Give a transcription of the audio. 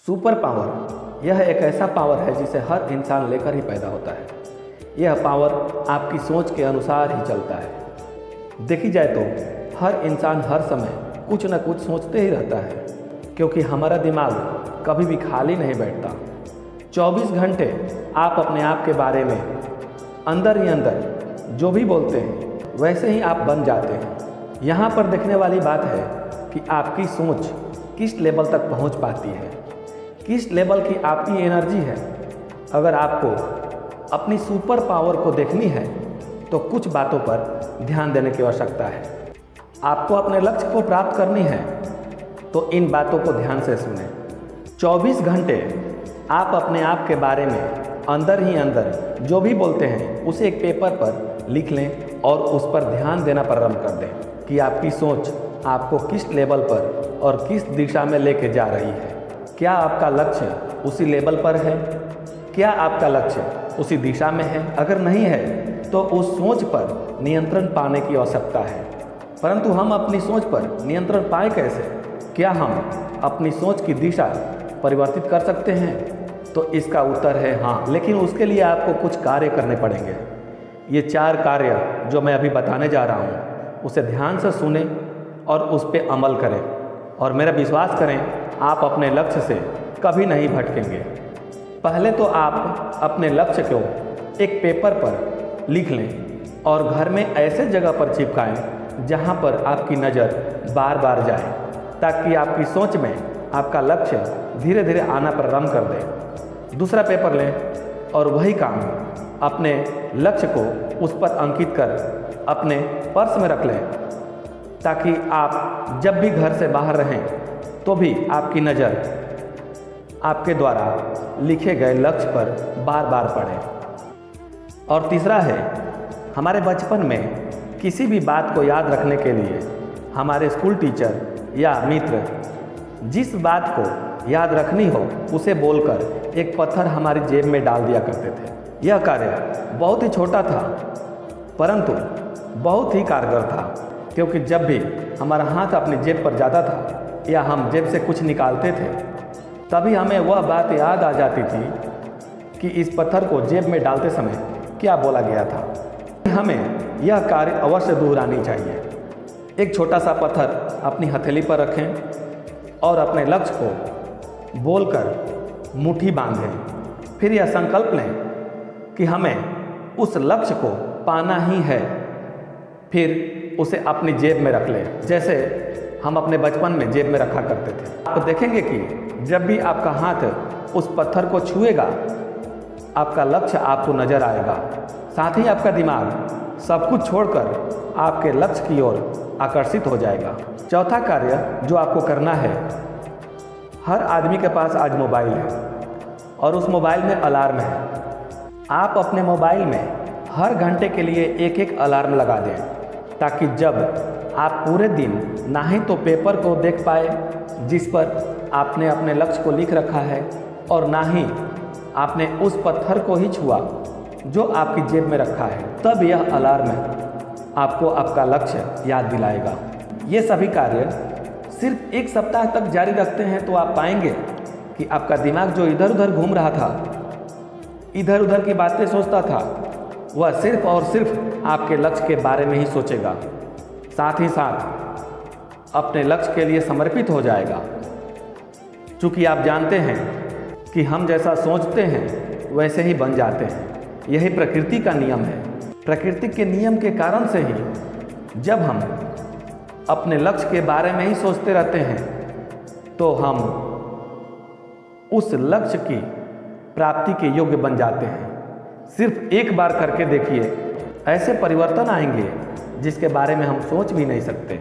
Super power यह एक ऐसा पावर है जिसे हर इंसान लेकर ही पैदा होता है। यह पावर आपकी सोच के अनुसार ही चलता है। देखी जाए तो हर इंसान हर समय कुछ न कुछ सोचते ही रहता है, क्योंकि हमारा दिमाग कभी भी खाली नहीं बैठता। 24 घंटे आप अपने आप के बारे में अंदर ही अंदर जो भी बोलते हैं वैसे ही आप बन जाते हैं। यहाँ पर देखने वाली बात है कि आपकी सोच किस लेवल तक पहुँच पाती है, किस लेवल की आपकी एनर्जी है। अगर आपको अपनी सुपर पावर को देखनी है तो कुछ बातों पर ध्यान देने की आवश्यकता है। आपको अपने लक्ष्य को प्राप्त करनी है तो इन बातों को ध्यान से सुनें। 24 घंटे आप अपने आप के बारे में अंदर ही अंदर जो भी बोलते हैं उसे एक पेपर पर लिख लें और उस पर ध्यान देना प्रारंभ कर दें कि आपकी सोच आपको किस लेवल पर और किस दिशा में लेके जा रही है। क्या आपका लक्ष्य उसी लेवल पर है? क्या आपका लक्ष्य उसी दिशा में है? अगर नहीं है तो उस सोच पर नियंत्रण पाने की आवश्यकता है। परंतु हम अपनी सोच पर नियंत्रण पाए कैसे? क्या हम अपनी सोच की दिशा परिवर्तित कर सकते हैं? तो इसका उत्तर है हाँ, लेकिन उसके लिए आपको कुछ कार्य करने पड़ेंगे। ये 4 कार्य जो मैं अभी बताने जा रहा हूँ उसे ध्यान से सुने और उस पर अमल करें, और मेरा विश्वास करें आप अपने लक्ष्य से कभी नहीं भटकेंगे। पहले तो आप अपने लक्ष्य को एक पेपर पर लिख लें और घर में ऐसे जगह पर चिपकाएं जहां पर आपकी नज़र बार बार जाए, ताकि आपकी सोच में आपका लक्ष्य धीरे धीरे आना प्रारंभ कर दे। दूसरा पेपर लें और वही काम अपने लक्ष्य को उस पर अंकित कर अपने पर्स में रख लें, ताकि आप जब भी घर से बाहर रहें तो भी आपकी नज़र आपके द्वारा लिखे गए लक्ष्य पर बार बार पड़े। और तीसरा है, हमारे बचपन में किसी भी बात को याद रखने के लिए हमारे स्कूल टीचर या मित्र जिस बात को याद रखनी हो उसे बोलकर एक पत्थर हमारी जेब में डाल दिया करते थे। यह कार्य बहुत ही छोटा था परंतु बहुत ही कारगर था, क्योंकि जब भी हमारा हाथ अपनी जेब पर जाता था या हम जेब से कुछ निकालते थे तभी हमें वह बात याद आ जाती थी कि इस पत्थर को जेब में डालते समय क्या बोला गया था। हमें यह कार्य अवश्य दोहरानी चाहिए। एक छोटा सा पत्थर अपनी हथेली पर रखें और अपने लक्ष्य को बोलकर मुट्ठी बांधें। फिर यह संकल्प लें कि हमें उस लक्ष्य को पाना ही है। फिर उसे अपनी जेब में रख लें, जैसे हम अपने बचपन में जेब में रखा करते थे। आप देखेंगे कि जब भी आपका हाथ उस पत्थर को छुएगा आपका लक्ष्य आपको नज़र आएगा, साथ ही आपका दिमाग सब कुछ छोड़कर आपके लक्ष्य की ओर आकर्षित हो जाएगा। चौथा कार्य जो आपको करना है, हर आदमी के पास आज मोबाइल है और उस मोबाइल में अलार्म है। आप अपने मोबाइल में हर घंटे के लिए एक एक अलार्म लगा दें, ताकि जब आप पूरे दिन ना ही तो पेपर को देख पाए जिस पर आपने अपने लक्ष्य को लिख रखा है और ना ही आपने उस पत्थर को ही छुआ जो आपकी जेब में रखा है, तब यह अलार्म आपको आपका लक्ष्य याद दिलाएगा। ये सभी कार्य सिर्फ 1 सप्ताह तक जारी रखते हैं तो आप पाएंगे कि आपका दिमाग जो इधर उधर घूम रहा था, इधर उधर की बातें सोचता था, वह सिर्फ और सिर्फ आपके लक्ष्य के बारे में ही सोचेगा। साथ ही साथ अपने लक्ष्य के लिए समर्पित हो जाएगा। चूँकि आप जानते हैं कि हम जैसा सोचते हैं वैसे ही बन जाते हैं। यही प्रकृति का नियम है। प्रकृति के नियम के कारण से ही जब हम अपने लक्ष्य के बारे में ही सोचते रहते हैं तो हम उस लक्ष्य की प्राप्ति के योग्य बन जाते हैं। सिर्फ एक बार करके देखिए, ऐसे परिवर्तन आएंगे जिसके बारे में हम सोच भी नहीं सकते।